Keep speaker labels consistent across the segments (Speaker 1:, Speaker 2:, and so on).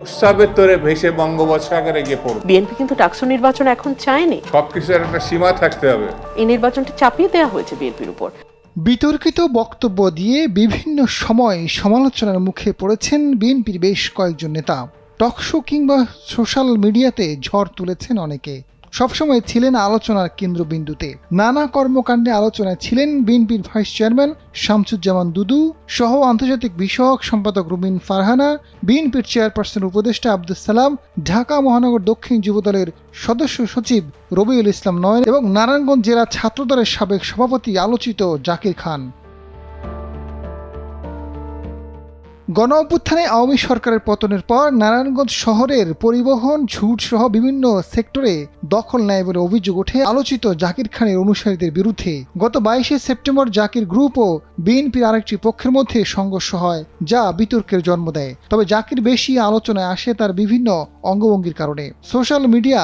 Speaker 1: উৎসবের তোরে ভেসে বঙ্গোপসাগরে গিয়ে পড়বে।
Speaker 2: বিএনপি কিন্তু ডাকসু নির্বাচন এখন চায়নি।
Speaker 1: সবকিছুর একটা সীমা থাকতে হবে।
Speaker 2: এই নির্বাচনটা চাপিয়ে দেওয়া হয়েছে বিএনপির উপর।
Speaker 3: বিতর্কিত বক্তব্য দিয়ে বিভিন্ন সময় সমালোচনার মুখে পড়েছেন বিএনপির বেশ কয়েকজন নেতা। টকশো কিংবা সোশ্যাল মিডিয়াতে ঝড় তুলেছেন অনেকে। সবসময় ছিলেন আলোচনার কেন্দ্রবিন্দুতে। নানা কর্মকাণ্ডে আলোচনায় ছিলেন বিএনপির ভাইস চেয়ারম্যান শামসুজ্জামান দুদু সহ আন্তর্জাতিক বিষয়ক সম্পাদক রুমিন ফারহানা, বিএনপির চেয়ারপারসন উপদেষ্টা আব্দুস সালাম, ঢাকা মহানগর দক্ষিণ যুবদলের সদস্য সচিব রবিউল ইসলাম নয়ন এবং নারায়ণগঞ্জ জেলা ছাত্রদলের সাবেক সভাপতি আলোচিত জাকির খান। গণঅভ্যুত্থানে আওয়ামী সরকারের পতনের পর নারায়ণগঞ্জ শহরের পরিবহন, ঝুট সহ বিভিন্ন সেক্টরে দখল নেয় বলে অভিযোগ ওঠে আলোচিত জাকির খানের অনুসারীদের বিরুদ্ধে। গত 22শে সেপ্টেম্বর জাকির গ্রুপ ও বিএনপির আরেকটি পক্ষের মধ্যে সংঘর্ষ হয়, যা বিতর্কের জন্ম দেয়। তবে জাকির বেশি আলোচনায় আসে তার বিভিন্ন অঙ্গভঙ্গির কারণে। সোশ্যাল মিডিয়া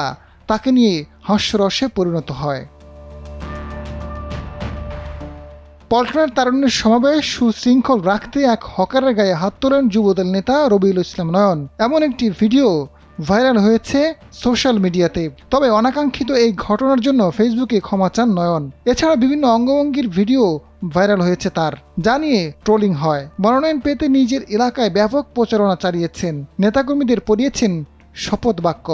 Speaker 3: তাকে নিয়ে হাস্যরসে পরিণত হয়। পল্টনের তারুণ্যের সমাবেশ সুশৃঙ্খল রাখতে এক হকারের গায়ে হাত তোলেন যুবদল নেতা রবিউল ইসলাম নয়ন। এমন একটি ভিডিও ভাইরাল হয়েছে সোশ্যাল মিডিয়াতে। তবে অনাকাঙ্ক্ষিত এই ঘটনার জন্য ফেসবুকে ক্ষমা চান নয়ন। এছাড়া বিভিন্ন অঙ্গভঙ্গির ভিডিও ভাইরাল হয়েছে তার, যা নিয়ে ট্রোলিং হয়। মনোনয়ন পেতে নিজের এলাকায় ব্যাপক প্রচারণা চালিয়েছেন, নেতাকর্মীদের পড়িয়েছেন শপথ বাক্য।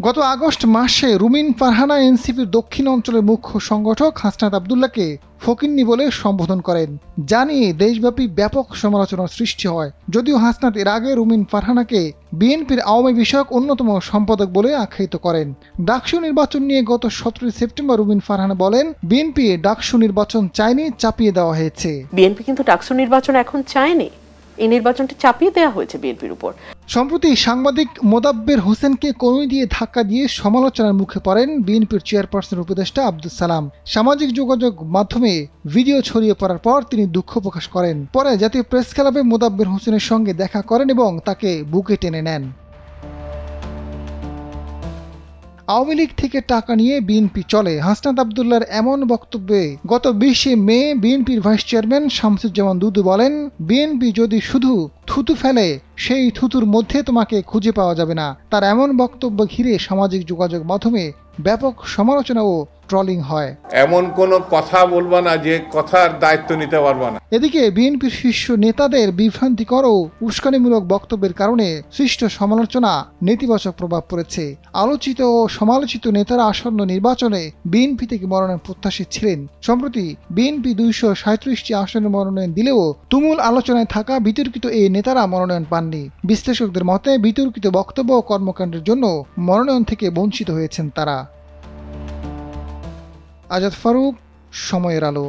Speaker 3: গত আগস্ট মাসে রুমিন ফারহানা এনসিপির দক্ষিণ অঞ্চলের মুখ্য সংগঠক হাসনাত আবদুল্লাহকে ফকিন্নি বলে সম্বোধন করেন, যা নিয়ে দেশব্যাপী ব্যাপক সমালোচনার সৃষ্টি হয়। যদিও হাসনাত এর আগে রুমিন ফারহানাকে বিএনপির আওয়ামী বিষয়ক অন্যতম সম্পাদক বলে আখ্যায়িত করেন। ডাকসু নির্বাচন নিয়ে গত 17 সেপ্টেম্বর রুমিন ফারহানা বলেন, বিএনপি ডাকসু নির্বাচন চায়নি, চাপিয়ে দেওয়া হয়েছে।
Speaker 2: বিএনপি কিন্তু ডাকসু নির্বাচন এখন চায়নি। এই নির্বাচনটা চাপিয়ে দেওয়া হয়েছে বিএনপির উপর।
Speaker 3: সম্প্রতি সাংবাদিক মোদাব্বের হোসেনকে কনুই দিয়ে ধাক্কা দিয়ে সমালোচনার মুখে পড়েন বিএনপির চেয়ারপারসন উপদেষ্টা আব্দুস সালাম। সামাজিক যোগাযোগ মাধ্যমে ভিডিও ছড়িয়ে পড়ার পর তিনি দুঃখ প্রকাশ করেন। পরে জাতীয় প্রেস ক্লাবে মোদাব্বের হোসেনের সঙ্গে দেখা করেন এবং তাকে বুকে টেনে নেন। আওয়ামী লীগ থেকে টাকা নিয়ে বিএনপি চলে, হাসনাত আবদুল্লাহর এমন বক্তব্যে গত 20শে মে বিএনপির ভাইস চেয়ারম্যান শামসুজ্জামান দুদু বলেন, বিএনপি যদি শুধু থুতু ফেলে সেই থুতুর মধ্যে তোমাকে খুঁজে পাওয়া যাবে না। তার এমন বক্তব্য ঘিরে সামাজিক যোগাযোগ মাধ্যমে ব্যাপক সমালোচনা ও ট্রলিং হয়।
Speaker 1: এমন কোনো কথা বলবা না যে কথার দায়িত্ব নিতে পারবা না।
Speaker 3: এদিকে বিএনপির শীর্ষ নেতাদের বিভ্রান্তিকর ও উস্কানিমূলক বক্তব্যের কারণে সৃষ্ট সমালোচনা নেতিবাচক প্রভাব পড়েছে। আলোচিত ও সমালোচিত নেতারা আসন্ন নির্বাচনে বিএনপি থেকে মনোনয়ন প্রত্যাশী ছিলেন। সম্প্রতি বিএনপি 237টি আসনে মনোনয়ন দিলেও তুমুল আলোচনায় থাকা বিতর্কিত এই নেতারা মনোনয়ন পাননি। বিশ্লেষকদের মতে বিতর্কিত বক্তব্য ও কর্মকাণ্ডের জন্য মনোনয়ন থেকে বঞ্চিত হয়েছেন তারা। আজাদ ফারুক, সময়ের আলো।